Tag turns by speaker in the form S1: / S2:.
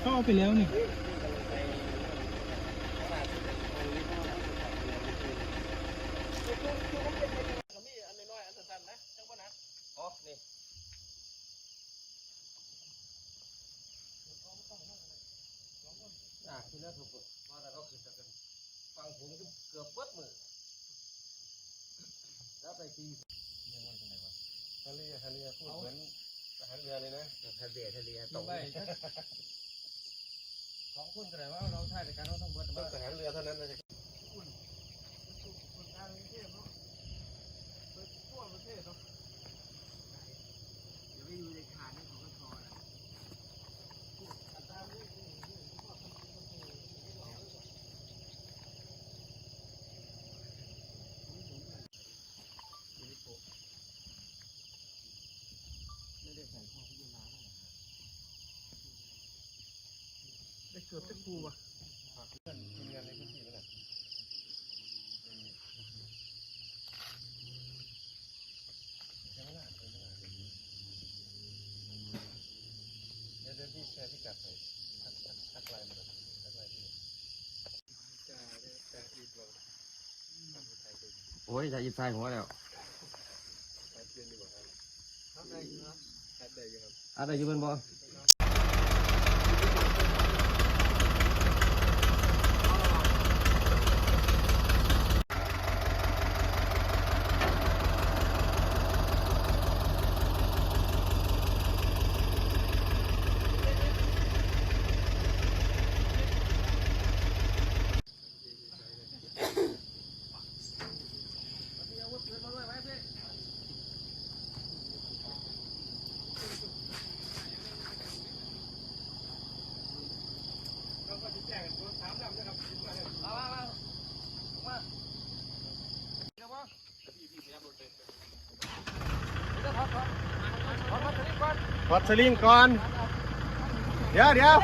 S1: เขาเอาไปแล้วนี่
S2: ที่นั่นถูกว่าแต่เขาขึ้นจะเป็นฟังผมเกือบเปิดมือแล้วไปตียังวันไหนวะทะเลพูดเหมือนทหารเรือเลยนะทะเลตกไปของคุณแสดงว่าเราท่าในการเราต้องเบิดต้องทหารเรือเท่านั้นเลยคุณทางประเทศเนาะทั่วประเทศเนาะอย่าไปอยู่ในฐานของกทนะได้เกือบจะปูว่ะเพื่อนทีมงานในพื้นที่นั่นแหละใช่ไหมล่ะเดี๋ยวพี่แชร์พิกัดไปทักไลน์มาทักไลน์พี่จะอีกเราโอ้ยจะอีกไซน์หัวแล้วอะไรอยู่ครับอะไรอยู่บนบ่ถอดสลิงก่อนเดี๋ยว